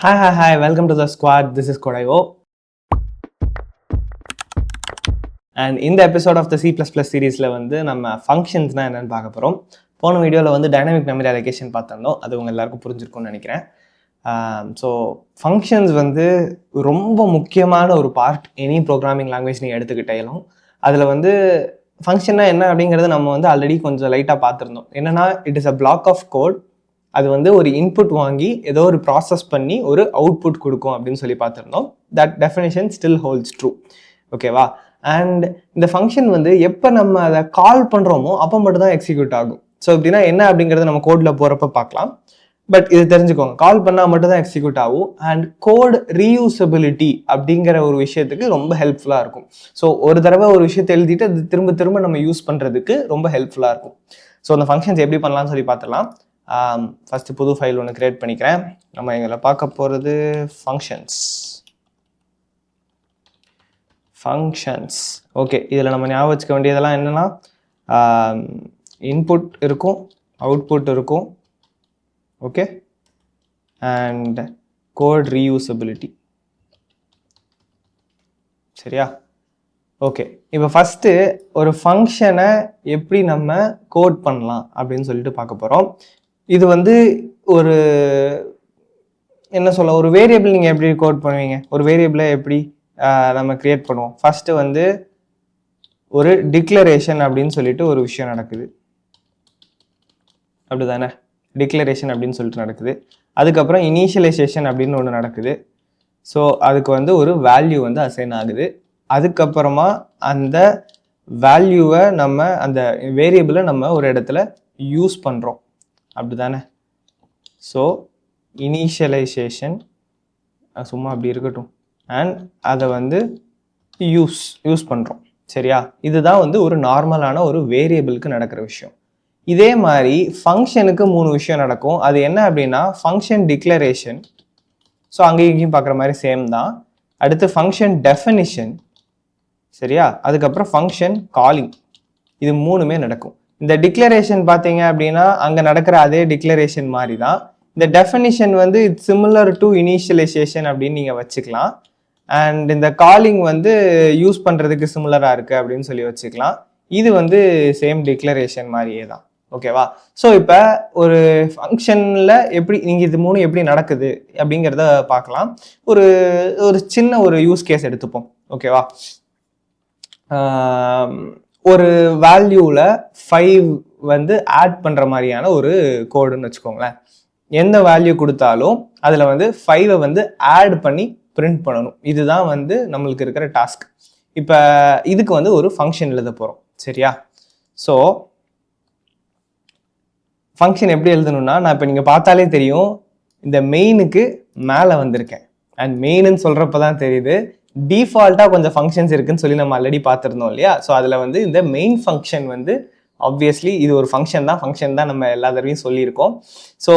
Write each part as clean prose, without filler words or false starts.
Hi, welcome to the squad. This is Kodayo. And in the episode of the C++ சீரீஸில் வந்து நம்ம ஃபங்க்ஷன்ஸ்னால் என்னென்னு பார்க்க போகிறோம். போன வீடியோவில் வந்து டைனமிக் மெமரி அலோகேஷன் பார்த்துருந்தோம். அது உங்கள் எல்லாருக்கும் புரிஞ்சிருக்கும்னு நினைக்கிறேன். ஸோ ஃபங்க்ஷன்ஸ் வந்து ரொம்ப முக்கியமான ஒரு பார்ட் எனி ப்ரோக்ராமிங் லாங்குவேஜ் நீங்கள் எடுத்துக்கிட்டேலும் அதில் வந்து ஃபங்க்ஷன்னா என்ன அப்படிங்கிறது நம்ம வந்து ஆல்ரெடி கொஞ்சம் லைட்டாக பார்த்துருந்தோம். என்னென்னா it is a block of code. அது வந்து ஒரு இன்புட் வாங்கி ஏதோ ஒரு ப்ராசஸ் பண்ணி ஒரு அவுட்புட் கொடுக்கும் அப்படின்னு சொல்லி பார்த்துருந்தோம். That definition still holds true. ஓகேவா? அண்ட் இந்த ஃபங்க்ஷன் வந்து எப்போ நம்ம அதை கால் பண்ணுறோமோ அப்போ மட்டும் தான் எக்ஸிக்யூட் ஆகும். ஸோ இப்படின்னா என்ன அப்படிங்கிறத நம்ம கோடில் போகிறப்ப பார்க்கலாம். பட் இது தெரிஞ்சுக்கோங்க, கால் பண்ணால் மட்டும் தான் எக்ஸிக்யூட் ஆகும். அண்ட் கோட் ரீயூசபிலிட்டி அப்படிங்கிற ஒரு விஷயத்துக்கு ரொம்ப ஹெல்ப்ஃபுல்லாக இருக்கும். ஸோ ஒரு தடவை ஒரு விஷயத்தை எழுதிட்டு அது திரும்ப திரும்ப நம்ம யூஸ் பண்ணுறதுக்கு ரொம்ப ஹெல்ப்ஃபுல்லாக இருக்கும். ஸோ அந்த ஃபங்க்ஷன்ஸ் எப்படி பண்ணலாம்னு சொல்லி பார்த்துலாம். ஃபஸ்ட்டு புது ஃபைல் ஒன்று க்ரியேட் பண்ணிக்கிறேன். நம்ம எங்களை பார்க்க போகிறது ஃபங்க்ஷன்ஸ். ஓகே, இதில் நம்ம ஞாபகம் வச்சுக்க வேண்டியதெல்லாம் என்னென்னா இன்புட் இருக்கும், அவுட்புட் இருக்கும், ஓகே, அண்ட் கோட் ரீயூசபிலிட்டி. சரியா? ஓகே, இப்போ ஃபஸ்ட்டு ஒரு ஃபங்க்ஷனை எப்படி நம்ம கோட் பண்ணலாம் அப்படின்னு சொல்லிட்டு பார்க்க போகிறோம். இது வந்து ஒரு என்ன சொல்ல, ஒரு வேரியபிள் நீங்கள் எப்படி கோட் பண்ணுவீங்க, ஒரு வேரியபிளை எப்படி நம்ம கிரியேட் பண்ணுவோம். ஃபஸ்ட்டு வந்து ஒரு டிக்ளரேஷன் அப்படின்னு சொல்லிட்டு ஒரு விஷயம் நடக்குது, அப்படி தானே? டிக்ளரேஷன் அப்படின்னு சொல்லிட்டு நடக்குது. அதுக்கப்புறம் இனிஷியலைசேஷன் அப்படின்னு ஒன்று நடக்குது. ஸோ அதுக்கு வந்து ஒரு வேல்யூ வந்து அசைன் ஆகுது. அதுக்கப்புறமா அந்த வேல்யூவை நம்ம அந்த வேரியபிளை நம்ம ஒரு இடத்துல யூஸ் பண்ணுறோம், அப்படி தானே? ஸோ இனிஷியலைசேஷன் சும்மா அப்படி இருக்கட்டும், அண்ட் அதை வந்து யூஸ் பண்ணுறோம். சரியா? இதுதான் வந்து ஒரு நார்மலான ஒரு வேரியபிளுக்கு நடக்கிற விஷயம். இதே மாதிரி ஃபங்க்ஷனுக்கு 3 விஷயம் நடக்கும். அது என்ன அப்படின்னா ஃபங்க்ஷன் டிக்ளரேஷன். ஸோ அங்கேயும் இங்கேயும் பார்க்குற மாதிரி சேம் தான். அடுத்து ஃபங்க்ஷன் டெஃபினிஷன். சரியா? அதுக்கப்புறம் ஃபங்க்ஷன் காலிங். இது 3மே நடக்கும். இந்த டிக்ளரேஷன் பார்த்தீங்க அப்படின்னா அங்கே நடக்கிற அதே டிக்ளரேஷன் மாதிரி தான். இந்த டெஃபினிஷன் வந்து இட்ஸ் சிமிலர் டு இனிஷியலைசேஷன் அப்படின்னு நீங்கள் வச்சுக்கலாம். அண்ட் இந்த காலிங் வந்து யூஸ் பண்ணுறதுக்கு சிமிலராக இருக்குது அப்படின்னு சொல்லி வச்சுக்கலாம். இது வந்து சேம் டிக்ளரேஷன் மாதிரியே தான். ஓகேவா? ஸோ இப்போ ஒரு ஃபங்க்ஷனில் எப்படி நீங்கள் இது 3 எப்படி நடக்குது அப்படிங்கிறத பார்க்கலாம். ஒரு சின்ன ஒரு யூஸ் கேஸ் எடுத்துப்போம். ஓகேவா? ஒரு வேல்யூவில் 5 வந்து ஆட் பண்ணுற மாதிரியான ஒரு கோடுன்னு வச்சுக்கோங்களேன். எந்த வேல்யூ கொடுத்தாலும் அதில் வந்து 5 வந்து ஆட் பண்ணி பிரிண்ட் பண்ணணும். இதுதான் வந்து நம்மளுக்கு இருக்கிற டாஸ்க். இப்போ இதுக்கு வந்து ஒரு ஃபங்க்ஷன் எழுத போகிறோம். சரியா? ஸோ ஃபங்க்ஷன் எப்படி எழுதணும்னா, நான் இப்போ நீங்கள் பார்த்தாலே தெரியும், இந்த மெயினுக்கு மேலே வந்திருக்கேன். அண்ட் மெயின்னு சொல்கிறப்ப தான் தெரியுது டிஃபால்ட்டாக கொஞ்சம் ஃபங்க்ஷன்ஸ் இருக்குன்னு சொல்லி நம்ம ஆல்ரெடி பார்த்துருந்தோம் இல்லையா? ஸோ அதில் வந்து இந்த மெயின் ஃபங்க்ஷன் வந்து ஆப்வியஸ்லி இது ஒரு ஃபங்க்ஷன் தான் நம்ம எல்லா தடவையும் சொல்லியிருக்கோம். ஸோ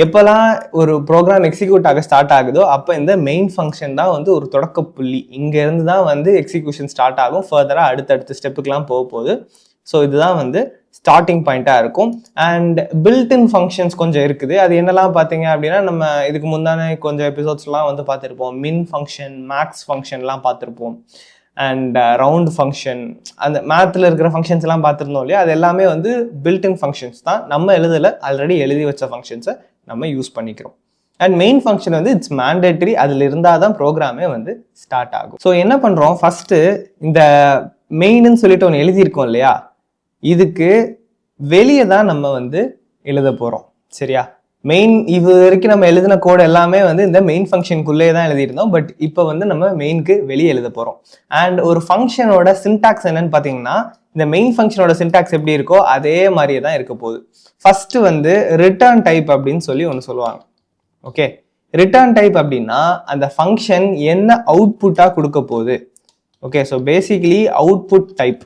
எப்போல்லாம் ஒரு ப்ரோக்ராம் எக்ஸிக்யூட் ஆக ஸ்டார்ட் ஆகுதோ அப்போ இந்த மெயின் ஃபங்க்ஷன் தான் வந்து ஒரு தொடக்க புள்ளி. இங்கேருந்து தான் வந்து எக்ஸிக்யூஷன் ஸ்டார்ட் ஆகும். ஃபர்தராக அடுத்தடுத்த ஸ்டெப்புக்கெலாம் போகுது. ஸோ இதுதான் வந்து ஸ்டார்டிங் பாயிண்ட்டாக இருக்கும். அண்ட் பில்ட்இன் ஃபங்க்ஷன்ஸ் கொஞ்சம் இருக்குது. அது என்னெல்லாம் பார்த்தீங்க அப்படின்னா, நம்ம இதுக்கு முந்தானே கொஞ்சம் எபிசோட்ஸ்லாம் வந்து பார்த்துருப்போம். மின் ஃபங்க்ஷன், மேக்ஸ் ஃபங்க்ஷன்லாம் பார்த்துருப்போம். அண்ட் ரவுண்ட் ஃபங்க்ஷன், அந்த மேத்தில் இருக்கிற ஃபங்க்ஷன்ஸ் எல்லாம் பார்த்துருந்தோம் இல்லையா? அது எல்லாமே வந்து பில்ட்இன் ஃபங்க்ஷன்ஸ் தான். நம்ம ஆல்ரெடி எழுதி வச்ச ஃபங்க்ஷன்ஸை நம்ம யூஸ் பண்ணிக்கிறோம். அண்ட் மெயின் ஃபங்க்ஷன் வந்து இட்ஸ் மேண்டேட்டரி. அதில் இருந்தால் தான் ப்ரோக்ராமே வந்து ஸ்டார்ட் ஆகும். ஸோ என்ன பண்ணுறோம், ஃபஸ்ட்டு இந்த மெயின்னு சொல்லிட்டு ஒன்று எழுதியிருக்கோம் இல்லையா? இதுக்கு வெளியே தான் நம்ம வந்து எழுத போகிறோம். சரியா? மெயின் இது வரைக்கும் நம்ம எழுதின கோடு எல்லாமே வந்து இந்த மெயின் ஃபங்க்ஷனுக்குள்ளே தான் எழுதியிருந்தோம். பட் இப்போ வந்து நம்ம மெயினுக்கு வெளியே எழுத போகிறோம். அண்ட் ஒரு ஃபங்க்ஷனோட சின்டாக்ஸ் என்னன்னு பார்த்தீங்கன்னா, இந்த மெயின் ஃபங்க்ஷனோட சின்டாக்ஸ் எப்படி இருக்கோ அதே மாதிரியே தான் இருக்க போகுது. ஃபர்ஸ்ட் வந்து ரிட்டர்ன் டைப் அப்படின்னு சொல்லி ஒன்று சொல்லுவாங்க. ஓகே, ரிட்டர்ன் டைப் அப்படின்னா அந்த ஃபங்க்ஷன் என்ன அவுட்புட்டாக கொடுக்க போகுது. Okay, so basically output type.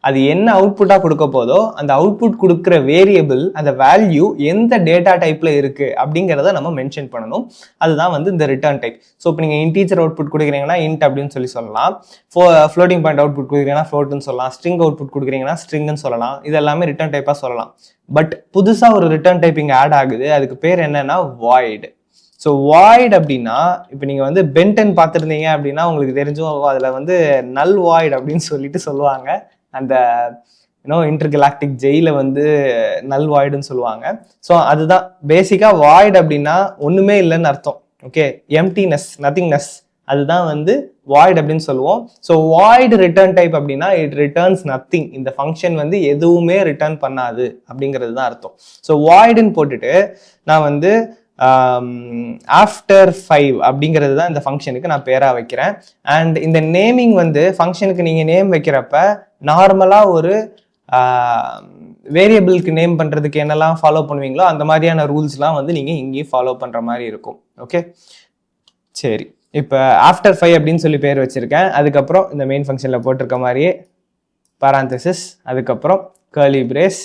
அது என்ன அவுட்புட்டாக கொடுக்க போதோ அந்த அவுட்புட் கொடுக்குற வேரியபிள், அந்த வேல்யூ எந்த டேட்டா டைப்பில் இருக்குது அப்படிங்கிறத நம்ம மென்ஷன் பண்ணணும். அதுதான் வந்து இந்த ரிட்டர்ன் டைப். ஸோ இப்போ நீங்கள் இன்டீஜர் அவுட்புட் கொடுக்குறீங்கன்னா இன்ட் அப்படின்னு சொல்லலாம். ஃப்ளோட்டிங் பாயிண்ட் அவுட்புட் கொடுக்குறீங்கன்னா ஃப்ளோட்னு சொல்லலாம். ஸ்ட்ரிங் அவுட்புட் கொடுக்குறீங்கன்னா ஸ்ட்ரிங்னு சொல்லலாம். இது எல்லாமே ரிட்டர்ன் டைப்பாக சொல்லலாம். பட் புதுசாக ஒரு ரிட்டர்ன் டைப் இங்கே ஆட் ஆகுது. அதுக்கு பேர் என்னன்னா வாய்டு. ஸோ வாய்ட் அப்படின்னா இப்போ நீங்கள் வந்து பென்டன் பார்த்துருந்தீங்க அப்படின்னா உங்களுக்கு தெரிஞ்சும் அதில் வந்து நல் வாய்ட் அப்படின்னு சொல்லிட்டு சொல்லுவாங்க. அந்த இன்டர்கலாக்டிக் ஜெயில வந்து நல் வாய்டுன்னு சொல்லுவாங்க. ஸோ அதுதான் பேசிக்காக வாய்ட் அப்படின்னா ஒன்றுமே இல்லைன்னு அர்த்தம். ஓகே, எம்டினஸ், நத்திங்னஸ், அதுதான் வந்து வாய்ட் அப்படின்னு சொல்லுவோம். ஸோ வாய்டு ரிட்டர்ன் டைப் அப்படின்னா இட் ரிட்டர்ன்ஸ் நத்திங். இந்த ஃபங்க்ஷன் வந்து எதுவுமே ரிட்டர்ன் பண்ணாது அப்படிங்கிறது தான் அர்த்தம். ஸோ வாய்டுன்னு போட்டுட்டு நான் வந்து ஆஃப்டர் 5 அப்படிங்கிறது தான் இந்த ஃபங்க்ஷனுக்கு நான் பேராக வைக்கிறேன். அண்ட் இந்த நேமிங் வந்து ஃபங்க்ஷனுக்கு நீங்கள் நேம் வைக்கிறப்ப நார்மலாக ஒரு வேரியபிளுக்கு நேம் பண்ணுறதுக்கு என்னெல்லாம் ஃபாலோ பண்ணுவீங்களோ அந்த மாதிரியான ரூல்ஸ்லாம் வந்து நீங்கள் இங்கேயும் ஃபாலோ பண்ணுற மாதிரி இருக்கும். ஓகே, சரி. இப்போ ஆஃப்டர் 5 அப்படின்னு சொல்லி பேர் வச்சுருக்கேன். அதுக்கப்புறம் இந்த மெயின் ஃபங்க்ஷனில் போட்டிருக்க மாதிரியே பாராந்தசிஸ், அதுக்கப்புறம் கர்லி பிரேஸ்.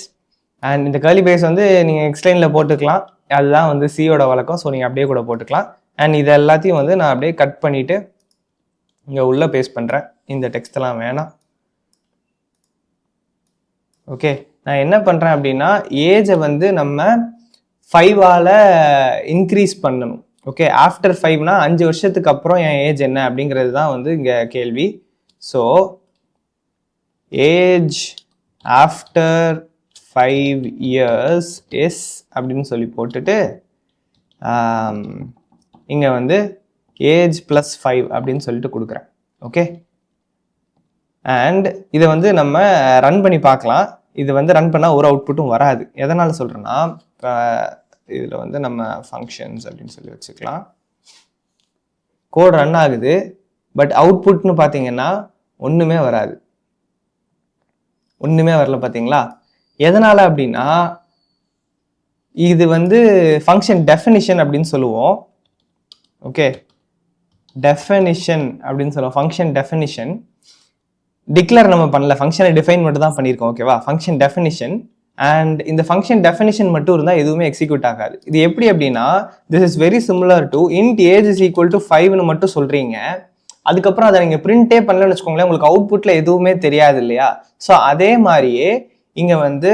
அண்ட் இந்த கர்லி பிரேஸ் வந்து நீங்கள் எக்ஸ்பிளைனில் போட்டுக்கலாம். அதுதான் வந்து சியோட வழக்கம். ஸோ நீங்கள் அப்படியே கூட போட்டுக்கலாம். அண்ட் இது எல்லாத்தையும் வந்து நான் அப்படியே கட் பண்ணிவிட்டு இங்கே உள்ளே பேஸ்ட் பண்ணுறேன். இந்த டெக்ஸ்ட்லாம் வேணாம். ஓகே, நான் என்ன பண்ணுறேன் அப்படின்னா ஏஜை வந்து நம்ம 5ஆல் இன்க்ரீஸ் பண்ணணும். ஓகே, ஆஃப்டர் 5னா 5 வருஷத்துக்கு அப்புறம் என் ஏஜ் என்ன அப்படிங்கிறது தான் வந்து இங்கே கேள்வி. So age after 5 years is அப்படின்னு சொல்லி போட்டுட்டு இங்கே வந்து ஏஜ் + 5 அப்படின்னு சொல்லிட்டு கொடுக்குறேன். ஓகே, அண்ட் இதை வந்து நம்ம ரன் பண்ணி பார்க்கலாம். இது வந்து ரன் பண்ணால் ஒரு அவுட்புட்டும் வராது. எதனால் சொல்கிறேன்னா, இப்போ இதில் வந்து நம்ம ஃபங்க்ஷன்ஸ் அப்படின்னு சொல்லி வச்சுக்கலாம். கோட் ரன் ஆகுது, பட் அவுட்புட்னு பார்த்தீங்கன்னா ஒன்றுமே வராது. ஒன்றுமே வரல பார்த்தீங்களா? எதனால் அப்படின்னா இது வந்து ஃபங்க்ஷன் டெஃபினிஷன் அப்படின்னு சொல்லுவோம். ஓகே, டெஃபினிஷன் அப்படின்னு சொல்லுவோம். ஃபங்க்ஷன் டெஃபினிஷன் டிக்ளேர் நம்ம பண்ணல, ஃபங்க்ஷனை டிஃபைன் மட்டும் தான் பண்ணியிருக்கோம். ஓகேவா, ஃபங்க்ஷன் டெஃபினிஷன். அண்ட் இந்த ஃபங்க்ஷன் டெஃபினிஷன் மட்டும் இருந்தால் எதுவுமே எக்ஸிக்யூட் ஆகாது. இது எப்படி அப்படின்னா, this is very similar to int age is equal to 5ன்னு மட்டும் சொல்கிறீங்க. அதுக்கப்புறம் அதை நீங்கள் பிரிண்டே பண்ணலன்னு வச்சுக்கோங்களேன், உங்களுக்கு அவுட்புட்டில் எதுவுமே தெரியாது இல்லையா? ஸோ அதே மாதிரியே இங்கே வந்து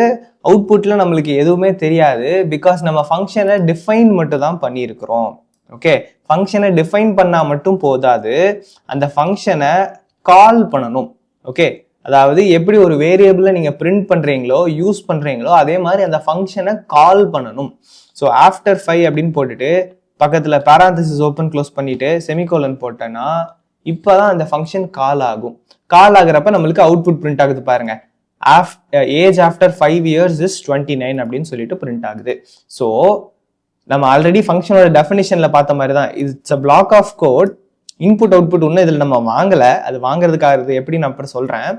அவுட்புட்டில் நம்மளுக்கு எதுவுமே தெரியாது. பிகாஸ் நம்ம ஃபங்க்ஷனை டிஃபைன் மட்டும் தான் பண்ணியிருக்கிறோம். ஓகே, ஃபங்க்ஷனை டிஃபைன் பண்ணால் மட்டும் போதாது, அந்த ஃபங்க்ஷனை கால் பண்ணணும். ஓகே, அதாவது எப்படி ஒரு வேரியபிளை நீங்கள் பிரிண்ட் பண்ணுறீங்களோ யூஸ் பண்ணுறீங்களோ அதே மாதிரி அந்த ஃபங்க்ஷனை கால் பண்ணணும். ஸோ ஆஃப்டர் 5 அப்படின்னு போட்டுட்டு பக்கத்தில் பாராந்தசிஸ் ஓப்பன் க்ளோஸ் பண்ணிட்டு செமிகோலன் போட்டேன்னா இப்போ தான் அந்த ஃபங்க்ஷன் கால் ஆகும். கால் ஆகுறப்ப நம்மளுக்கு அவுட்புட் பிரிண்ட் ஆகுது பாருங்க. ஏஜ் ஆஃப்டர் 5 years இஸ் 29 அப்படின்னு சொல்லிட்டு பிரிண்ட் ஆகுது. ஸோ நம்ம ஆல்ரெடி ஃபங்க்ஷனோட டெஃபினிஷனில் பார்த்த மாதிரி தான். It's a block of code. Input output ஒன்று இதில் நம்ம வாங்கலை. அது வாங்குறதுக்காக எப்படி நான் அப்புறம் சொல்கிறேன்.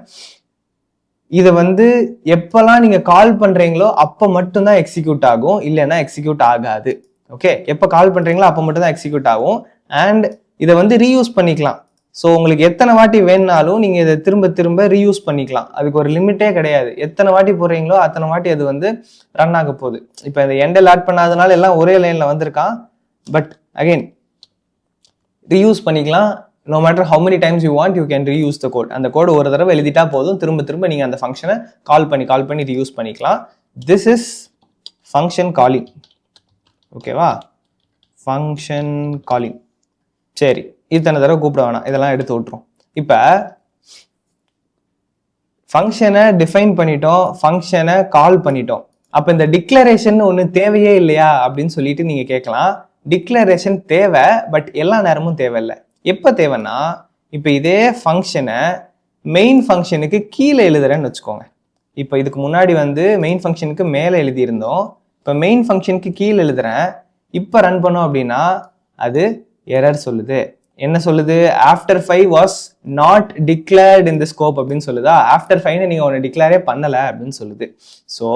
இதை வந்து எப்போல்லாம் நீங்கள் கால் பண்ணுறீங்களோ அப்போ மட்டும்தான் எக்ஸிக்யூட் ஆகும், இல்லைன்னா எக்ஸிக்யூட் ஆகாது. ஓகே, எப்போ கால் பண்ணுறீங்களோ அப்போ மட்டும்தான் எக்ஸிக்யூட் ஆகும். அண்ட் இதை வந்து ரீயூஸ் பண்ணிக்கலாம். ஸோ உங்களுக்கு எத்தனை வாட்டி வேணுனாலும் நீங்கள் இதை திரும்ப திரும்ப ரீயூஸ் பண்ணிக்கலாம். அதுக்கு ஒரு லிமிட்டே கிடையாது. எத்தனை வாட்டி போடுறீங்களோ அத்தனை வாட்டி அது வந்து ரன் ஆக போகுது. இப்போ இந்த எண்டில் ஆட் பண்ணாதனால எல்லாம் ஒரே லைனில் வந்திருக்கான். பட் அகெயின் ரீயூஸ் பண்ணிக்கலாம். No matter how many times you want you can reuse the code. அந்த கோடு ஒரு தடவை எழுதிட்டா போதும், திரும்ப திரும்ப நீங்கள் அந்த ஃபங்க்ஷனை கால் பண்ணி ரீயூஸ் பண்ணிக்கலாம். This is function calling. ஓகேவா, ஃபங்க்ஷன் காலிங். சரி, இத்தனை தடவை கூப்பிட வேணாம், இதெல்லாம் எடுத்து விட்டுரும். இப்போ ஃபங்க்ஷனை டிஃபைன் பண்ணிட்டோம், ஃபங்க்ஷனை கால் பண்ணிட்டோம். அப்போ இந்த டிக்ளரேஷன் ஒன்று தேவையே இல்லையா அப்படின்னு சொல்லிட்டு நீங்கள் கேட்கலாம். டிக்ளரேஷன் தேவை, பட் எல்லா நேரமும் தேவையில்லை. எப்போ தேவைன்னா, இப்போ இதே ஃபங்க்ஷனை மெயின் ஃபங்க்ஷனுக்கு கீழே எழுதுறேன்னு வச்சுக்கோங்க. இப்போ இதுக்கு முன்னாடி வந்து மெயின் ஃபங்க்ஷனுக்கு மேலே எழுதியிருந்தோம். இப்போ மெயின் ஃபங்க்ஷனுக்கு கீழே எழுதுறேன். இப்போ ரன் பண்ணோம் அப்படின்னா அது எரர் சொல்லுது. என்ன சொல்லுது? After 5 was not declared in the scope அப்படின்னு சொல்லுதா. ஆஃப்டர் 5 நீங்கள் ஒன்று டிக்ளேரே பண்ணலை அப்படின்னு சொல்லுது. ஸோ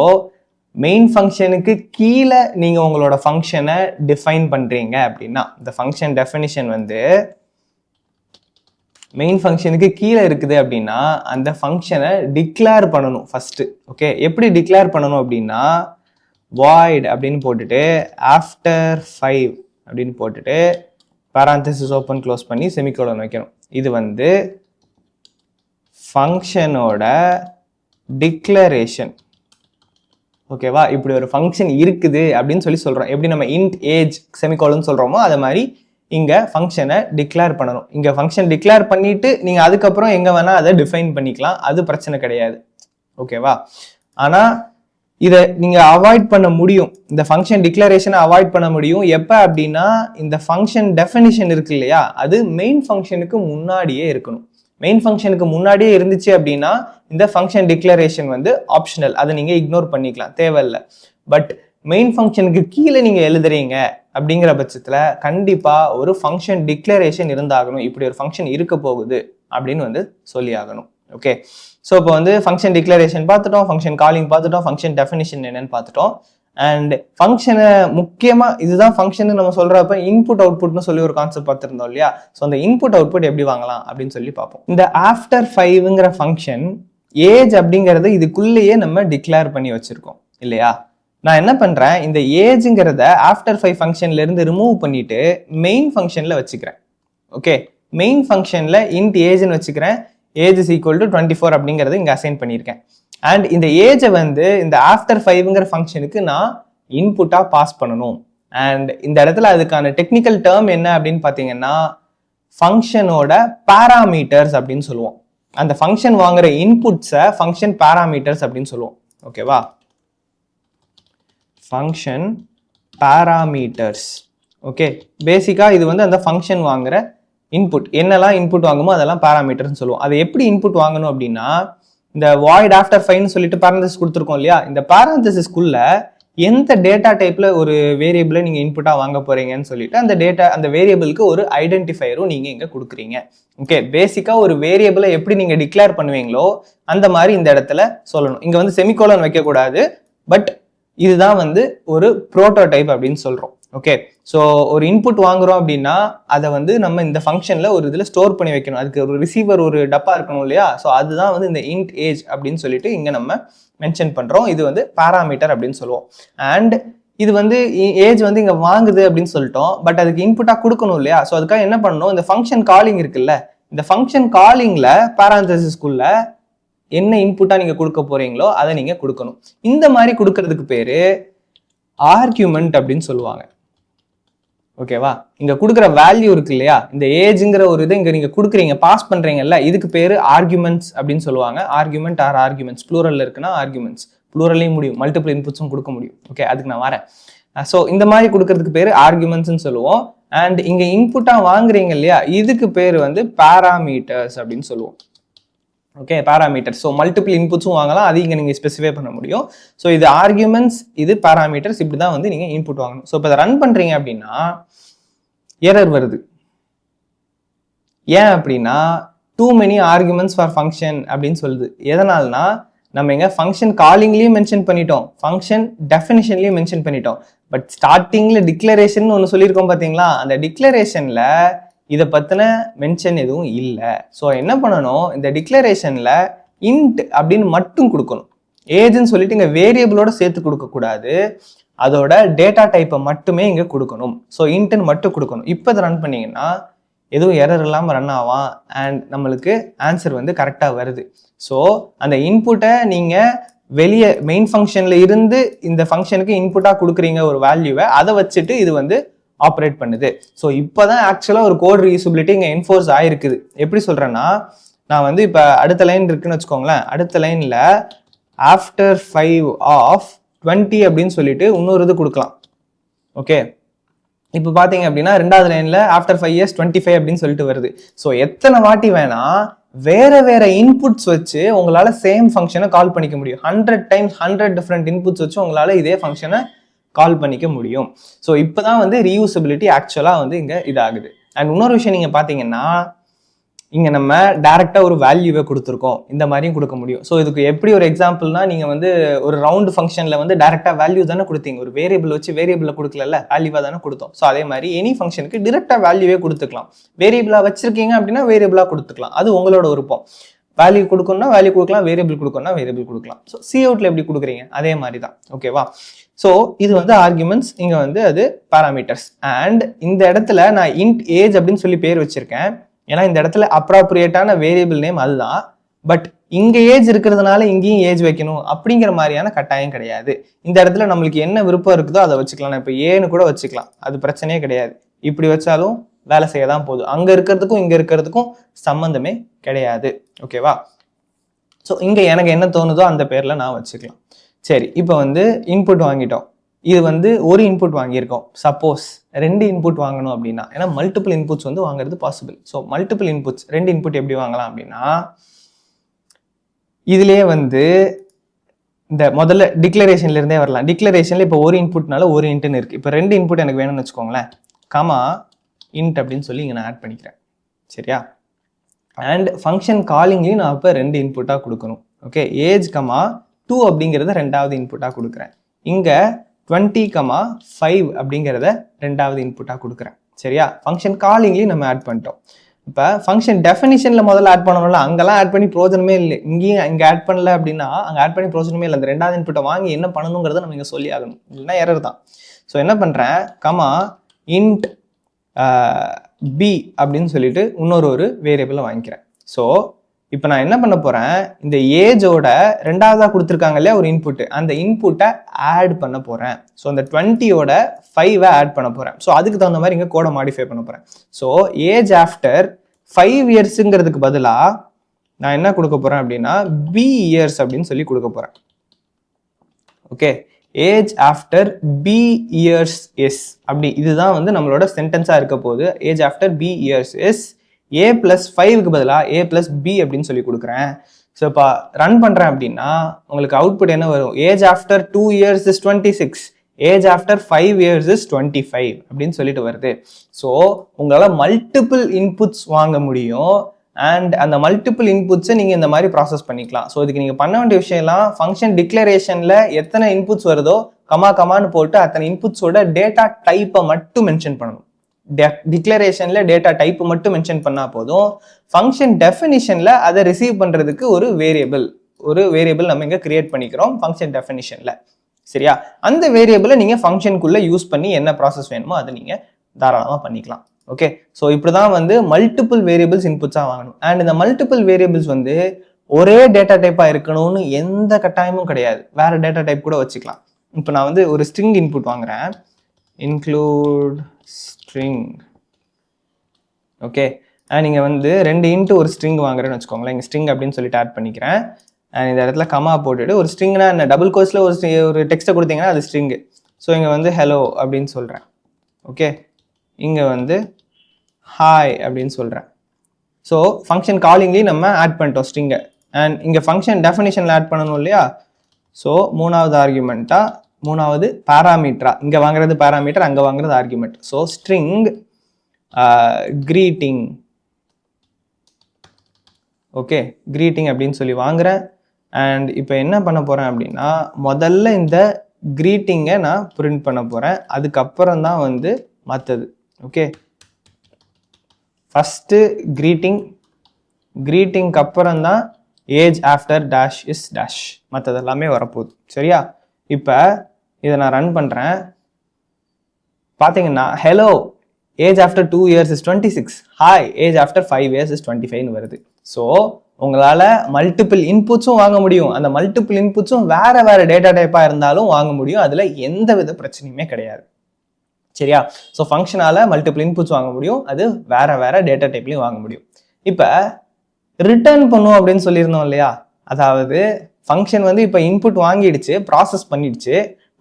மெயின் ஃபங்க்ஷனுக்கு கீழே நீங்கள் உங்களோட ஃபங்க்ஷனை டிஃபைன் பண்ணுறீங்க அப்படின்னா, இந்த ஃபங்க்ஷன் டெஃபினிஷன் வந்து மெயின் ஃபங்க்ஷனுக்கு கீழே இருக்குது அப்படின்னா அந்த ஃபங்க்ஷனை டிக்ளேர் பண்ணணும் ஃபஸ்ட்டு. ஓகே, எப்படி டிக்ளேர் பண்ணணும் அப்படின்னா, வாய்ட் அப்படின்னு போட்டுட்டு ஆஃப்டர் 5 அப்படின்னு போட்டுட்டு பாராந்தசிஸ் ஓப்பன் க்ளோஸ் பண்ணி செமிகோலன் வைக்கணும். இது வந்து ஃபங்க்ஷனோட டிக்ளரேஷன். ஓகேவா? இப்படி ஒரு ஃபங்க்ஷன் இருக்குது அப்படின்னு சொல்லி சொல்கிறோம். எப்படி நம்ம இன்ட் ஏஜ் செமிகோலன் சொல்கிறோமோ அதை மாதிரி இங்கே ஃபங்க்ஷனை டிக்ளேர் பண்ணணும். இங்கே ஃபங்க்ஷன் டிக்ளேர் பண்ணிவிட்டு நீங்கள் அதுக்கப்புறம் எங்கே வேணால் அதை டிஃபைன் பண்ணிக்கலாம். அது பிரச்சனை கிடையாது. ஓகேவா? ஆனால் இதை நீங்கள் அவாய்ட் பண்ண முடியும். இந்த ஃபங்க்ஷன் டிக்ளரேஷனை அவாய்ட் பண்ண முடியும். எப்போ அப்படின்னா இந்த ஃபங்க்ஷன் டெஃபினிஷன் இருக்கு இல்லையா, அது மெயின் ஃபங்க்ஷனுக்கு முன்னாடியே இருக்கணும். மெயின் ஃபங்க்ஷனுக்கு முன்னாடியே இருந்துச்சு அப்படின்னா இந்த ஃபங்க்ஷன் டிக்ளரேஷன் வந்து ஆப்ஷனல், அதை நீங்கள் இக்னோர் பண்ணிக்கலாம், தேவையில்லை. பட் மெயின் ஃபங்க்ஷனுக்கு கீழே நீங்கள் எழுதுறீங்க அப்படிங்கிற பட்சத்தில் கண்டிப்பாக ஒரு ஃபங்க்ஷன் டிக்ளரேஷன் இருந்தாகணும். இப்படி ஒரு ஃபங்க்ஷன் இருக்க போகுது அப்படின்னு வந்து சொல்லி ஆகணும். ஓகே, ஸோ இப்போ வந்து ஃபங்க்ஷன் டிக்ளரேஷன் பார்த்துட்டோம், ஃபங்க்ஷன் காலிங் பார்த்துட்டோம், ஃபங்க்ஷன் டெஃபினிஷன் என்னன்னு பார்த்துட்டோம். அண்ட் ஃபங்க்ஷனை முக்கியமாக இதுதான் ஃபங்க்ஷன் நம்ம சொல்கிறப்ப இன்புட் அவுட்புட்னு சொல்லி ஒரு கான்செப்ட் பார்த்துருந்தோம் இல்லையா. ஸோ அந்த இன்புட் அவுட்புட் எப்படி வாங்கலாம் அப்படின்னு சொல்லி பார்ப்போம். இந்த ஆஃப்டர் 5ங்கிற ஃபங்க்ஷன் ஏஜ் அப்படிங்கிறது இதுக்குள்ளேயே நம்ம டிக்ளேர் பண்ணி வச்சிருக்கோம் இல்லையா. நான் என்ன பண்ணுறேன், இந்த ஏஜுங்கிறத ஆஃப்டர் 5 ஃபங்க்ஷன்லேருந்து ரிமூவ் பண்ணிட்டு மெயின் ஃபங்க்ஷனில் வச்சுக்கிறேன். ஓகே, மெயின் ஃபங்க்ஷனில் இன்ட் ஏஜ்னு வச்சுக்கிறேன். ஏஜ் இஸ் ஈக்குவல் டு 24 அப்படிங்கிறது இங்கே அசைன் பண்ணியிருக்கேன். அண்ட் இந்த ஏஜை வந்து இந்த ஆஃப்டர் 5ங்கிற ஃபங்க்ஷனுக்கு நான் இன்புட்டாக பாஸ் பண்ணணும். அண்ட் இந்த இடத்துல அதுக்கான டெக்னிக்கல் டேர்ம் என்ன அப்படின்னு பார்த்தீங்கன்னா ஃபங்க்ஷனோட பாராமீட்டர்ஸ் அப்படின்னு சொல்லுவோம். அந்த ஃபங்க்ஷன் வாங்குற இன்புட்ஸை ஃபங்க்ஷன் பாராமீட்டர்ஸ் அப்படின்னு சொல்லுவோம். ஓகேவா, ஃபங்க்ஷன் பாராமீட்டர்ஸ். ஓகே, பேசிக்காக இது வந்து அந்த ஃபங்க்ஷன் வாங்குற இன்புட், என்னெல்லாம் இன்புட் வாங்குமோ அதெல்லாம் பாராமீட்டர்னு சொல்லுவோம். அது எப்படி இன்புட் வாங்கணும் அப்படின்னா இந்த வாய்ட் ஆஃப்டர் 5ன்னு சொல்லிட்டு பேரந்தசிஸ் கொடுத்துருக்கோம் இல்லையா, இந்த பேரந்தசிஸ்குள்ள எந்த டேட்டா டைப்ல ஒரு வேரியபிளை நீங்க இன்புட்டா வாங்க போறீங்கன்னு சொல்லிட்டு அந்த வேரியபிளுக்கு ஒரு ஐடென்டிஃபையரும் நீங்க இங்க கொடுக்குறீங்க. ஓகே, பேசிக்கா ஒரு வேரியபிளை எப்படி நீங்க டிக்ளேர் பண்ணுவீங்களோ அந்த மாதிரி இந்த இடத்துல சொல்லணும். இங்க வந்து செமிகோலன் வைக்க கூடாது. பட் இதுதான் வந்து ஒரு புரோட்டோடைப் அப்படின்னு சொல்றோம். ஓகே, ஸோ ஒரு இன்புட் வாங்குறோம் அப்படின்னா அதை வந்து நம்ம இந்த ஃபங்க்ஷனில் ஒரு இதில் ஸ்டோர் பண்ணி வைக்கணும். அதுக்கு ஒரு ரிசீவர் ஒரு டப்பா இருக்கணும் இல்லையா. ஸோ அதுதான் வந்து இந்த இன்ட் ஏஜ் அப்படின்னு சொல்லிட்டு இங்கே நம்ம மென்ஷன் பண்ணுறோம். இது வந்து பாராமீட்டர் அப்படின்னு சொல்லுவோம். அண்ட் இது வந்து ஏஜ் வந்து இங்கே வாங்குது அப்படின்னு சொல்லிட்டோம். பட் அதுக்கு இன்புட்டாக கொடுக்கணும் இல்லையா. ஸோ அதுக்காக என்ன பண்ணணும், இந்த ஃபங்க்ஷன் காலிங் இருக்குல்ல, இந்த ஃபங்க்ஷன் காலிங்கில் பேராந்தசிஸ்குள்ள என்ன இன்புட்டாக நீங்கள் கொடுக்க போறீங்களோ அதை நீங்கள் கொடுக்கணும். இந்த மாதிரி கொடுக்கறதுக்கு பேர் ஆர்கியூமெண்ட் அப்படின்னு சொல்லுவாங்க. ஓகேவா, இங்க கொடுக்குற வேல்யூ இருக்கு இல்லையா, இந்த ஏஜ்ங்கிற ஒரு இதை இங்க நீங்க கொடுக்குறீங்க, பாஸ் பண்றீங்கல்ல, இதுக்கு பேரு ஆர்குமெண்ட்ஸ் அப்படின்னு சொல்லுவாங்க. ஆர்குமெண்ட் ஆர் ஆர்குமெண்ட்ஸ், ப்ளூரல்ல இருக்குன்னா ஆர்குமெண்ட்ஸ், ப்ளூரல்லையும் முடியும், மல்டிபிள் இன்புட்ஸும் கொடுக்க முடியும். ஓகே, அதுக்கு நான் வரேன். ஸோ இந்த மாதிரி கொடுக்கறதுக்கு பேரு ஆர்குமெண்ட்ஸ்ன்னு சொல்லுவோம். அண்ட் இங்க இன்புட்டா வாங்குறீங்க இல்லையா, இதுக்கு பேரு வந்து பாராமீட்டர்ஸ் அப்படின்னு சொல்லுவோம். Okay, parameters. ஸோ மல்டிபிள் இன்புட்ஸும் வாங்கலாம், அது இங்கே நீங்கள் ஸ்பெசிஃபை பண்ண முடியும். ஸோ இது ஆர்குமெண்ட்ஸ், இது பாராமீட்டர்ஸ், இப்படி தான் வந்து நீங்கள் இன்புட் வாங்கணும். ஸோ இப்போ இதை ரன் பண்ணுறீங்க அப்படின்னா எரர் வருது. ஏன் அப்படின்னா too many arguments for function அப்படின்னு சொல்லுது. எதனால்னா நம்ம இங்கே ஃபங்க்ஷன் காலிங்லேயும் மென்ஷன் பண்ணிட்டோம், ஃபங்க்ஷன் டெஃபினிஷன்லேயும் மென்ஷன் பண்ணிட்டோம். பட் ஸ்டார்டிங்கில் டிக்ளரேஷன் ஒன்று சொல்லியிருக்கோம் பார்த்தீங்களா, அந்த டிக்ளரேஷனில் இதை பற்றின மென்ஷன் எதுவும் இல்லை. ஸோ என்ன பண்ணணும், இந்த டிக்ளரேஷனில் இன்ட் அப்படின்னு மட்டும் கொடுக்கணும். ஏஜ்ன்னு சொல்லிட்டு இங்கே வேரியபிளோட சேர்த்து கொடுக்கக்கூடாது, அதோட டேட்டா டைப்பை மட்டுமே இங்கே கொடுக்கணும். ஸோ இன்ட்டுன்னு மட்டும் கொடுக்கணும். இப்போ இதை ரன் பண்ணிங்கன்னா எதுவும் எரர் இல்லாமல் ரன் ஆகும். அண்ட் நம்மளுக்கு ஆன்சர் வந்து கரெக்டாக வருது. ஸோ அந்த இன்புட்டை நீங்கள் வெளியே மெயின் ஃபங்க்ஷனில் இருந்து இந்த ஃபங்க்ஷனுக்கு இன்புட்டாக கொடுக்குறீங்க ஒரு வேல்யூவை, அதை வச்சுட்டு இது வந்து ஆப்ரேட் பண்ணுது. ஸோ இப்போதான் ஆக்சுவலாக ஒரு கோட் ரீயூசபிலிட்டி இங்கே என்ஃபோர்ஸ் ஆயிருக்குது. எப்படி சொல்கிறேன்னா, நான் வந்து இப்போ அடுத்த லைன் இருக்குன்னு வச்சுக்கோங்களேன், அடுத்த லைனில் ஆஃப்டர் 5 ஆஃப் 20 அப்படின்னு சொல்லிட்டு இன்னொரு இது கொடுக்கலாம். ஓகே, இப்போ பார்த்தீங்க அப்படின்னா ரெண்டாவது லைனில் ஆஃப்டர் 5 years 25 அப்படின்னு சொல்லிட்டு வருது. ஸோ எத்தனை வாட்டி வேணா வேற இன்புட்ஸ் வச்சு உங்களால் சேம் ஃபங்க்ஷனை கால் பண்ணிக்க முடியும். 100 times 100 டிஃப்ரெண்ட் இன்புட்ஸ் வச்சு உங்களால் இதே ஃபங்க்ஷனை கால் பண்ணிக்க முடியும். ஸோ இப்போதான் வந்து ரீயூசபிலிட்டி ஆக்சுவலாக வந்து இங்கே இதாகுது. அண்ட் இன்னொரு விஷயம் நீங்கள் பார்த்தீங்கன்னா, இங்கே நம்ம டைரெக்டாக ஒரு வேல்யூவை கொடுத்துருக்கோம், இந்த மாதிரியும் கொடுக்க முடியும். ஸோ இதுக்கு எப்படி ஒரு எக்ஸாம்பிள்னா, நீங்கள் வந்து ஒரு ரவுண்ட் ஃபங்க்ஷனில் வந்து டைரெக்டாக வேல்யூ தானே கொடுத்தீங்க, ஒரு வேரியபிள் வச்சு வேரியபிளில் கொடுக்கல, வேல்யூவாக தானே கொடுத்தோம். ஸோ அதே மாதிரி எனி ஃபங்க்ஷனுக்கு டிரெக்டாக வேல்யூவே கொடுத்துக்கலாம். வேரியபிளாக வச்சிருக்கீங்க அப்படின்னா வேரியபிளாக கொடுத்துக்கலாம், அது உங்களோட விருப்பம். வேல்யூ கொடுக்கணும்னா வேல்யூ கொடுக்கலாம், வேரியபிள் கொடுக்கணும்னா வேரியபிள் கொடுக்கலாம். ஸோ சி அவுட்ல எப்படி கொடுக்குறீங்க அதே மாதிரி தான். ஓகேவா, ஸோ இது வந்து ஆர்குமெண்ட்ஸ், இங்கே வந்து அது பாராமீட்டர்ஸ். அண்ட் இந்த இடத்துல நான் இன்ட் ஏஜ் அப்படின்னு சொல்லி பேர் வச்சிருக்கேன், ஏன்னா இந்த இடத்துல அப்ராப்ரியேட்டான வேரியபிள் நேம் அதுதான். பட் இங்க ஏஜ் இருக்கிறதுனால இங்கேயும் ஏஜ் வைக்கணும் அப்படிங்கிற மாதிரியான கட்டாயம் கிடையாது. இந்த இடத்துல நம்மளுக்கு என்ன விருப்பம் இருக்குதோ அதை வச்சுக்கலாம். நான் இப்போ ஏன்னு கூட வச்சுக்கலாம், அது பிரச்சனையே கிடையாது. இப்படி வச்சாலும் வேலை செய்ய தான் போகுது. அங்க இருக்கிறதுக்கும் இங்க இருக்கிறதுக்கும் சம்பந்தமே கிடையாது. ஓகேவா? ஸோ இங்க எனக்கு என்ன தோணுதோ அந்த பேர்ல நான் வச்சுக்கலாம். சரி, இப்போ வந்து இன்புட் வாங்கிட்டோம். இது வந்து ஒரு இன்புட் வாங்கியிருக்கோம். சப்போஸ் 2 இன்புட் வாங்கணும் அப்படின்னா, ஏன்னா மல்டிபிள் இன்புட்ஸ் வந்து வாங்குறது possible. So multiple inputs 2 input எப்படி வாங்கலாம் அப்படின்னா, இதுலயே வந்து இந்த முதல்ல டிக்ளரேஷன்ல இருந்தே வரலாம். டிக்ளரேஷன்ல இப்போ ஒரு இன்புட்னால ஒரு இன்ட்னு இருக்கு. இப்போ 2 இன்புட் எனக்கு வேணும்னு வச்சுக்கோங்களேன், கமா இன்ட் அப்படின்னு சொல்லி இங்க நான் ஆட் பண்ணிக்கிறேன். சரியா? அண்ட் ஃபங்க்ஷன் காலிங்லையும் நான் இப்போ 2 இன்புட்டாக கொடுக்கணும். ஓகே, ஏஜ் கமா 2 அப்படிங்கிறத 2வது இன்புட்டாக கொடுக்குறேன். இங்கே 20,5 அப்படிங்கிறத 2வது இன்புட்டாக கொடுக்குறேன். சரியா? ஃபங்க்ஷன் காலிங்லையும் நம்ம ஆட் பண்ணிட்டோம். இப்போ ஃபங்க்ஷன் டெஃபினிஷனில் முதல்ல ஆட் பண்ணணும்ல, அங்கெல்லாம் ஆட் பண்ணி பிரோஜனமே இல்லை. இங்கே ஆட் பண்ணல அப்படின்னா அங்கே ஆட் பண்ணி பிரோஜனமே இல்லை. அந்த 2வது இன்புட்டை வாங்கி என்ன பண்ணணுங்கிறத நம்ம இங்கே சொல்லி ஆகணும், இல்லைன்னா எரர் தான். ஸோ என்ன பண்ணுறேன், கமா இன்ட் பி அப்படின்னு சொல்லிட்டு இன்னொரு வேரியபிளை வாங்கிக்கிறேன். ஸோ இப்போ நான் என்ன பண்ண போறேன், இந்த ஏஜோட 2வதா கொடுத்துருக்காங்க இல்லையா ஒரு இன்புட், அந்த இன்புட்டை ஆட் பண்ண போறேன். ஸோ அந்த 20யோட 5 ஆட் பண்ண போறேன். ஸோ அதுக்கு தகுந்த மாதிரி இங்கே கோடை மாடிஃபை பண்ண போறேன். ஸோ ஏஜ் ஆஃப்டர் 5 இயர்ஸுங்கிறதுக்கு பதிலாக நான் என்ன கொடுக்க போறேன் அப்படின்னா பி இயர்ஸ் அப்படின்னு சொல்லி கொடுக்க போறேன். Okay, age after B years is அப்படி, இதுதான் வந்து நம்மளோட சென்டென்ஸாக இருக்க போகுது. Age after B years is A plus 5க்கு பதிலாக ஏ பிளஸ் பி அப்படின்னு சொல்லி கொடுக்குறேன். ஸோ இப்போ ரன் பண்ணுறேன் அப்படின்னா உங்களுக்கு அவுட்புட் என்ன வரும், age after 2 years is 26, age after 5 years is 25 அப்படின்னு சொல்லிட்டு வருது. ஸோ உங்களால் மல்டிபிள் இன்புட்ஸ் வாங்க முடியும். அண்ட் அந்த மல்டிபிள் இன்புட்ஸை நீங்கள் இந்த மாதிரி ப்ராசஸ் பண்ணிக்கலாம். ஸோ இதுக்கு நீங்கள் பண்ண வேண்டிய விஷயம்லாம் ஃபங்க்ஷன் டிக்ளரேஷனில் எத்தனை இன்புட்ஸ் வருதோ கமான்னு போட்டு அத்தனை இன்புட்ஸோட டேட்டா டைப்பை மட்டும் மென்ஷன் பண்ணணும். டிக்ளரேஷன்ல டேட்டா டைப் மட்டும் மென்ஷன் பண்ணா போதும். ஃபங்க்ஷன் டெஃபினிஷன்ல அதை ரிசீவ் பண்றதுக்கு ஒரு வேரியபிள் நம்ம இங்க கிரியேட் பண்ணிக்கிறோம் ஃபங்க்ஷன் டெஃபினிஷன்ல. சரியா? அந்த வேரியபிளை நீங்க ஃபங்க்ஷனுக்குள்ள யூஸ் பண்ணி என்ன ப்ராசஸ் வேணுமோ அதை நீங்க தாராளமா பண்ணிக்கலாம். ஓகே, ஸோ இப்படிதான் வந்து மல்டிபிள் வேரியபிள்ஸ் இன்புட்ஸா வாங்கணும். அண்ட் இந்த மல்டிபிள் வேரியபிள்ஸ் வந்து ஒரே டேட்டா டைப்பா இருக்கணும்னு எந்த கட்டாயமும் கிடையாது. வேற டேட்டா டைப் கூட வச்சுக்கலாம். இப்போ நான் வந்து ஒரு ஸ்ட்ரிங் இன்புட் வாங்குறேன், இன்க்ளூட் ஸ்ட்ரிங். ஓகே, நீங்கள் வந்து 2 இன்ட்டு ஒரு ஸ்ட்ரிங் வாங்குறேன்னு வச்சுக்கோங்களேன். இங்கே ஸ்ட்ரிங் அப்படின்னு சொல்லிட்டு ஆட் பண்ணிக்கிறேன். அண்ட் இந்த இடத்துல கமா போட்டுட்டு ஒரு ஸ்ட்ரிங்னா என்ன, டபுள் கோர்ஸில் ஒரு டெக்ஸ்ட்டை கொடுத்தீங்கன்னா அது ஸ்ட்ரிங்கு. ஸோ இங்கே வந்து ஹலோ அப்படின்னு சொல்கிறேன். ஓகே, இங்கே வந்து ஹாய் அப்படின்னு சொல்கிறேன். ஸோ ஃபங்க்ஷன் காலிங்லேயும் நம்ம ஆட் பண்ணிட்டோம் ஸ்ட்ரிங்கை. அண்ட் இங்கே ஃபங்க்ஷன் டெஃபினிஷனில் ஆட் பண்ணணும் இல்லையா? ஸோ 3வது ஆர்குமெண்ட்டாக 3வது பேராமீட்டரா, இங்கே வாங்குறது பேராமீட்டர், அங்கே வாங்குறது argument. So string greeting. Okay, greeting அப்படின்னு சொல்லி வாங்குறேன். அண்ட் இப்போ என்ன பண்ண போகிறேன் அப்படின்னா முதல்ல இந்த கிரீட்டிங்கை நான் பிரிண்ட் பண்ண போகிறேன். அதுக்கப்புறம் தான் வந்து மற்றது. ஓகே, ஃபஸ்ட்டு கிரீட்டிங்க்கு அப்புறம் தான் age after dash is dash, மற்றது எல்லாமே வரப்போகுது. சரியா? இப்போ இதை நான் ரன் பண்ணுறேன். பார்த்தீங்கன்னா hello age after 2 years is 26, hi age after 5 years is 25 வருது. ஸோ உங்களால் மல்டிபிள் இன்புட்ஸும் வாங்க முடியும். அந்த மல்டிபிள் இன்புட்ஸும் வேற டேட்டா டைப்பாக இருந்தாலும் வாங்க முடியும். அதில் எந்த வித பிரச்சனையுமே கிடையாது. சரியா? ஸோ ஃபங்க்ஷனால் மல்டிபிள் இன்புட்ஸ் வாங்க முடியும், அது வேற டேட்டா டைப்லையும் வாங்க முடியும். இப்போ ரிட்டர்ன் பண்ணும் அப்படின்னு சொல்லியிருந்தோம் இல்லையா? அதாவது ஃபங்க்ஷன் வந்து இப்போ இன்புட் வாங்கிடுச்சு, ப்ராசஸ் பண்ணிடுச்சு,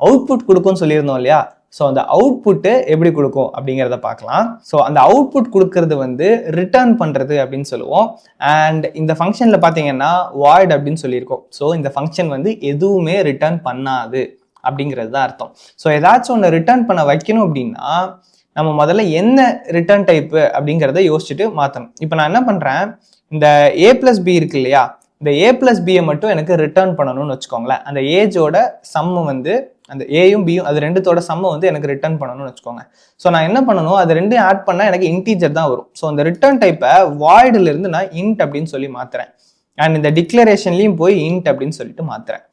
அவுட்புட் கொடுக்கும்னு சொல்லியிருந்தோம் இல்லையா? ஸோ அந்த அவுட்புட்டு எப்படி கொடுக்கும் அப்படிங்கிறத பார்க்கலாம். ஸோ அந்த அவுட்புட் கொடுக்கறது வந்து ரிட்டர்ன் பண்ணுறது அப்படின்னு சொல்லுவோம். அண்ட் இந்த ஃபங்க்ஷனில் பார்த்தீங்கன்னா வாய்ட் அப்படின்னு சொல்லியிருக்கோம். ஸோ இந்த ஃபங்க்ஷன் வந்து எதுவுமே ரிட்டர்ன் பண்ணாது அப்படிங்கிறது தான் அர்த்தம். ஸோ ஏதாச்சும் ஒன்று ரிட்டர்ன் பண்ண வைக்கணும் அப்படின்னா நம்ம முதல்ல என்ன ரிட்டர்ன் டைப்பு அப்படிங்கிறத யோசிச்சுட்டு மாற்றணும். இப்போ நான் என்ன பண்ணுறேன், இந்த ஏ பிளஸ் பி இருக்கு இல்லையா, இந்த ஏ பிளஸ் பியை மட்டும் எனக்கு ரிட்டர்ன் பண்ணணும்னு வச்சுக்கோங்களேன். அந்த ஏஜோட சம்மு வந்து அந்த ஏயும் பியும் அது ரெண்டுத்தோட சம்மை வந்து எனக்கு ரிட்டர்ன் பண்ணணும்னு வச்சுக்கோங்க. ஸோ நான் என்ன பண்ணணும், அது ரெண்டும் ஆட் பண்ணால் எனக்கு இன்டீஜர் தான் வரும். ஸோ அந்த ரிட்டர்ன் டைப்பை வாய்டில் இருந்து நான் இன்ட் அப்படின்னு சொல்லி மாத்துறேன். அண்ட் இந்த டிக்ளரேஷன்லையும் போய் இன்ட் அப்படின்னு சொல்லிட்டு மாத்துறேன்.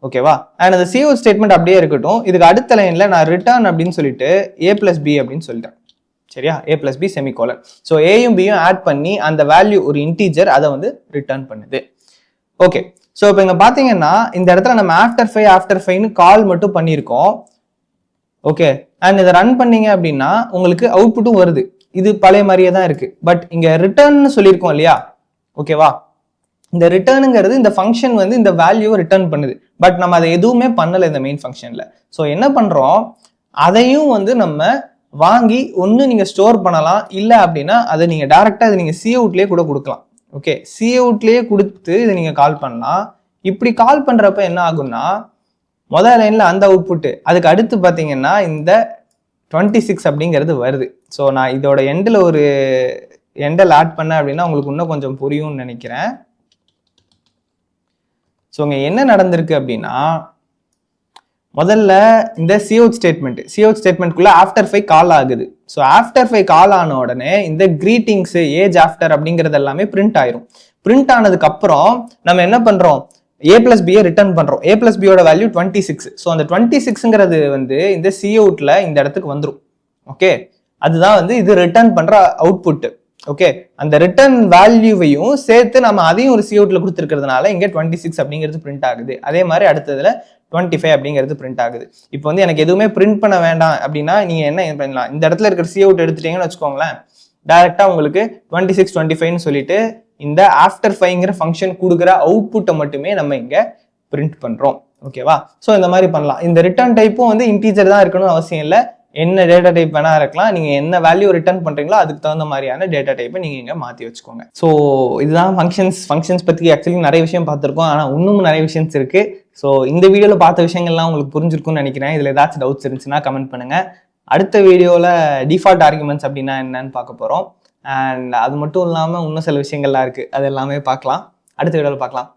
ஓகேவா? அண்ட் அந்த CO ஸ்டேட்மெண்ட் அப்படியே இருக்கட்டும். இதுக்கு அடுத்த லைன்ல நான் ரிட்டர்ன் அப்படின்னு சொல்லிட்டு ஏ பிளஸ் பி அப்படின்னு சொல்லிட்டேன். சரியா? ஏ பிளஸ் பி செமிகோலன். ஸோ ஏயும் பியும் ஆட் பண்ணி அந்த வேல்யூ ஒரு இன்டீஜர், அதை வந்து ரிட்டர்ன் பண்ணுது. ஓகே, ஸோ இப்போ இங்க பாத்தீங்கன்னா இந்த இடத்துல நம்ம ஆஃப்டர் ஃபைவ்னு கால் மட்டும் பண்ணியிருக்கோம். ஓகே, அண்ட் இதை ரன் பண்ணீங்க அப்படின்னா உங்களுக்கு அவுட்புட்டும் வருது. இது பழைய மாதிரியே தான் இருக்கு. பட் இங்க ரிட்டர்ன் சொல்லியிருக்கோம் இல்லையா? ஓகேவா? இந்த ரிட்டர்னுங்கிறது இந்த ஃபங்க்ஷன் வந்து இந்த வேல்யூவை ரிட்டர்ன் பண்ணுது. பட் நம்ம அதை எதுவுமே பண்ணலை இந்த மெயின் ஃபங்க்ஷன்ல. ஸோ என்ன பண்றோம், அதையும் வந்து நம்ம வாங்கி ஒன்று நீங்க ஸ்டோர் பண்ணலாம், இல்லை அப்படின்னா அதை நீங்க டைரக்டா இதை நீங்க சி அவுட்லேயே கூட கொடுக்கலாம். ஓகே, சி அவுட்லேயே கொடுத்து இதை நீங்க கால் பண்ணலாம். இப்படி கால் பண்றப்ப என்ன ஆகும்னா முதல் லைன்ல அந்த அவுட்புட், அதுக்கு அடுத்து பார்த்தீங்கன்னா இந்த 26 அப்படிங்கிறது வருது. ஸோ நான் இதோட எண்டில் ஒரு எண்டில் ஆட் பண்ணேன் அப்படின்னா உங்களுக்கு இன்னும் கொஞ்சம் புரியும்னு நினைக்கிறேன். ஸோ இங்கே என்ன நடந்திருக்கு அப்படின்னா முதல்ல இந்த சிஅவுட் ஸ்டேட்மெண்ட்குள்ள ஆஃப்டர் 5 கால் ஆகுது. ஸோ ஆஃப்டர் 5 கால் ஆன உடனே இந்த கிரீட்டிங்ஸ் ஏஜ் ஆஃப்டர் அப்படிங்கிறது எல்லாமே பிரிண்ட் ஆயிரும். பிரிண்ட் ஆனதுக்கு அப்புறம் நம்ம என்ன பண்றோம், a plus b ரிட்டர்ன் பண்றோம். a plus b யோட வேல்யூ 26. ஸோ அந்த 26ங்கிறது வந்து இந்த சிஅவுட்ல இந்த இடத்துக்கு வந்துடும். ஓகே, அதுதான் வந்து இது ரிட்டர்ன் பண்ற அவுட்புட். ஓகே, அந்த ரிட்டர்ன் வேல்யூவையும் சேர்த்து நம்ம அதையும் ஒரு சிஅவுட்ல கொடுத்துருக்கிறதுனால இங்க 26 அப்படிங்கிறது பிரிண்ட் ஆகுது. அதே மாதிரி அடுத்ததுல 25 அப்படிங்கிறது பிரிண்ட் ஆகுது. இப்போ வந்து எனக்கு எதுவுமே பிரிண்ட் பண்ண வேண்டாம் அப்படின்னா நீங்க என்ன பண்ணலாம், இந்த இடத்துல இருக்கிற சிஅவுட் எடுத்துட்டீங்கன்னு வச்சுக்கோங்களேன், டைரக்டா உங்களுக்கு 26 25ன்னு சொல்லிட்டு இந்த ஆஃப்டர் 5ங்கிற ஃபங்க்ஷன் கொடுக்குற அவுட்புட்டை மட்டுமே நம்ம இங்க பிரிண்ட் பண்றோம். ஓகேவா? ஸோ இந்த மாதிரி பண்ணலாம். இந்த ரிட்டர்ன் டைப்பும் வந்து இன்டீஜர் தான் இருக்கணும்னு அவசியம் இல்லை, என்ன டேட்டா டைப் வேணா இருக்கலாம். நீங்க என்ன வேல்யூ ரிட்டர்ன் பண்றீங்களோ அதுக்கு தகுந்த மாதிரியான டேட்டா டைப்பை நீங்க இங்க மாத்தி வச்சுக்கோங்க. ஸோ இதுதான் ஃபங்க்ஷன்ஸ் பத்தி ஆக்சுவலி நிறைய விஷயம் பார்த்துருக்கோம், ஆனா இன்னும் நிறைய விஷயம்ஸ் இருக்கு. ஸோ இந்த வீடியோல பார்த்த விஷயங்கள்லாம் உங்களுக்கு புரிஞ்சிருக்கும்னு நினைக்கிறேன். இதுல ஏதாச்சும் டவுட்ஸ் இருந்துச்சுன்னா கமெண்ட் பண்ணுங்க. அடுத்த வீடியோல டிஃபால்ட் ஆர்குமெண்ட்ஸ் அப்படின்னா என்னன்னு பார்க்க போறோம். அண்ட் அது மட்டும் இல்லாமல் இன்னும் சில விஷயங்கள்லாம் இருக்கு, அது எல்லாமே பார்க்கலாம். அடுத்த வீடியோவில் பார்க்கலாம்.